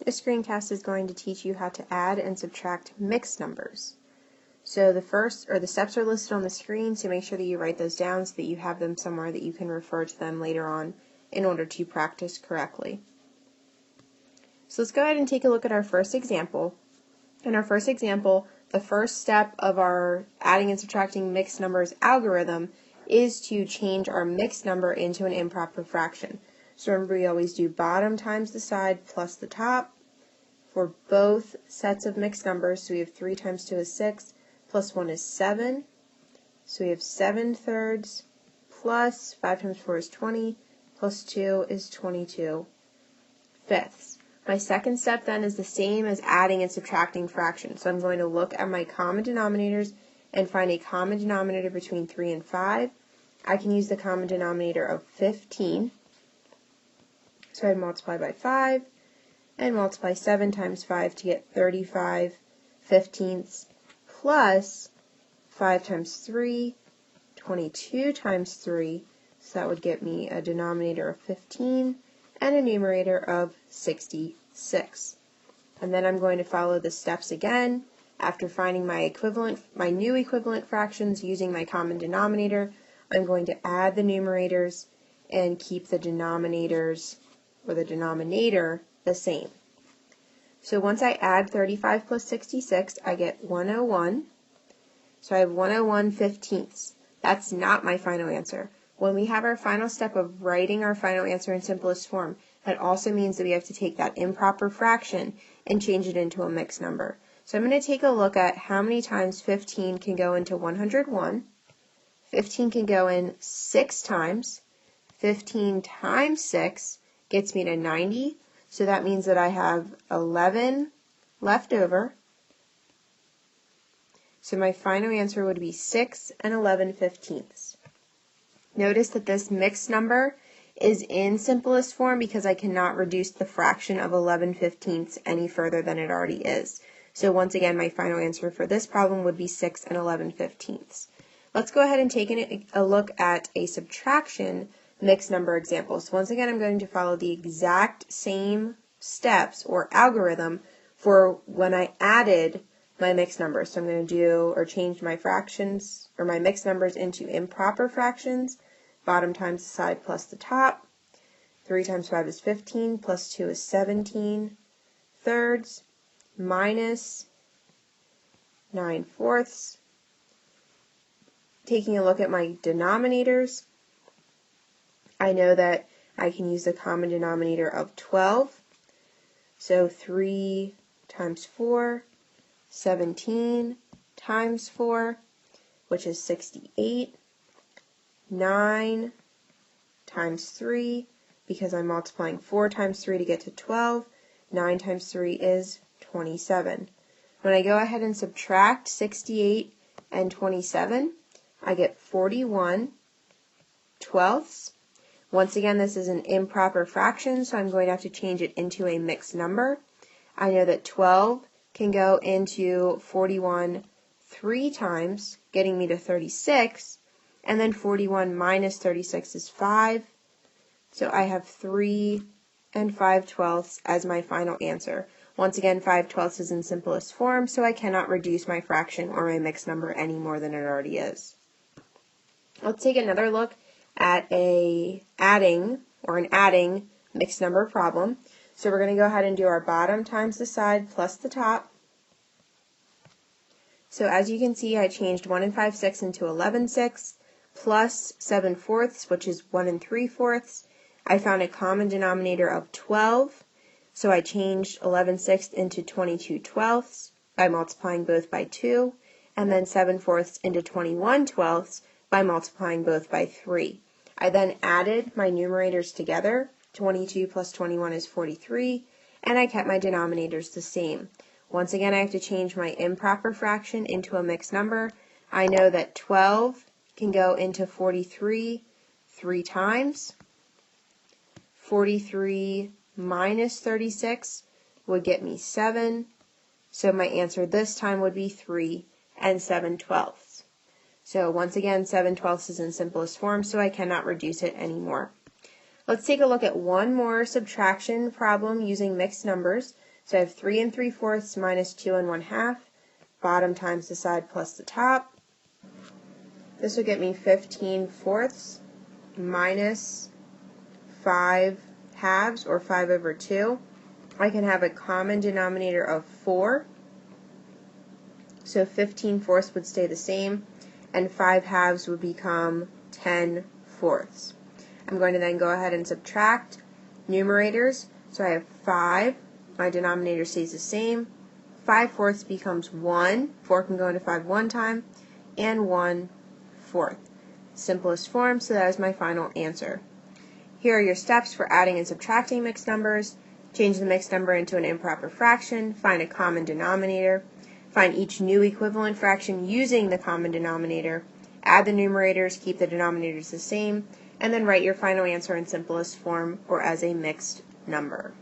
This screencast is going to teach you how to add and subtract mixed numbers. So the steps are listed on the screen, so make sure that you write those down so that you have them somewhere that you can refer to them later on in order to practice correctly. So let's go ahead and take a look at our first example. In our first example, the first step of our adding and subtracting mixed numbers algorithm is to change our mixed number into an improper fraction. So remember, we always do bottom times the side plus the top for both sets of mixed numbers. So we have 3 times 2 is 6, plus 1 is 7. So we have 7/3 plus 5 times 4 is 20, plus 2 is 22/5. My second step then is the same as adding and subtracting fractions. So I'm going to look at my common denominators and find a common denominator between 3 and 5. I can use the common denominator of 15. So I'd multiply by 5 and multiply 7 times 5 to get 35/15 plus 5 times 3, 22 times 3. So that would get me a denominator of 15 and a numerator of 66. And then I'm going to follow the steps again. After finding my new equivalent fractions using my common denominator, I'm going to add the numerators and keep the denominators or the denominator the same. So once I add 35 plus 66, I get 101. So I have 101/15. That's not my final answer. When we have our final step of writing our final answer in simplest form, that also means that we have to take that improper fraction and change it into a mixed number. So I'm going to take a look at how many times 15 can go into 101. 15 can go in 6 times. 15 times 6 gets me to 90. So that means that I have 11 left over. So my final answer would be 6 and 11/15. Notice that this mixed number is in simplest form because I cannot reduce the fraction of 11/15 any further than it already is. So once again, my final answer for this problem would be 6 and 11/15. Let's go ahead and take a look at a subtraction mixed number example. So once again, I'm going to follow the exact same steps or algorithm for when I added my mixed numbers. So I'm going to change my fractions or my mixed numbers into improper fractions. Bottom times the side plus the top. 3 times 5 is 15, plus 2 is 17/3, minus 9/4. Taking a look at my denominators, I know that I can use the common denominator of 12. So 3 times 4, 17 times 4, which is 68. 9 times 3, because I'm multiplying 4 times 3 to get to 12. 9 times 3 is 27. When I go ahead and subtract 68 and 27, I get 41/12. Once again, this is an improper fraction, so I'm going to have to change it into a mixed number. I know that 12 can go into 41 3 times, getting me to 36, and then 41 minus 36 is 5. So I have 3 and 5/12 as my final answer. Once again, 5/12 is in simplest form, so I cannot reduce my fraction or my mixed number any more than it already is. Let's take another look at an adding mixed number problem. So we're going to go ahead and do our bottom times the side plus the top. So as you can see, I changed 1 5/6 into 11/6 plus 7/4, which is 1 3/4. I found a common denominator of 12. So I changed 11/6 into 22/12 by multiplying both by 2, and then 7/4 into 21/12 by multiplying both by 3. I then added my numerators together. 22 plus 21 is 43, and I kept my denominators the same. Once again, I have to change my improper fraction into a mixed number. I know that 12 can go into 43 3 times. 43 minus 36 would get me 7. So my answer this time would be 3 and 7/12. So once again, 7/12 is in simplest form, so I cannot reduce it anymore. Let's take a look at one more subtraction problem using mixed numbers. So I have 3 3/4 minus 2 1/2, bottom times the side plus the top. This will get me 15/4 minus 5/2, or 5/2. I can have a common denominator of 4. So 15/4 would stay the same, and 5/2 would become 10/4. I'm going to then go ahead and subtract numerators. So I have 5. My denominator stays the same. 5/4 becomes 1. 4 can go into 5 one time, and 1/4. Simplest form, so that is my final answer. Here are your steps for adding and subtracting mixed numbers. Change the mixed number into an improper fraction. Find a common denominator. Find each new equivalent fraction using the common denominator. Add the numerators, keep the denominators the same, and then write your final answer in simplest form or as a mixed number.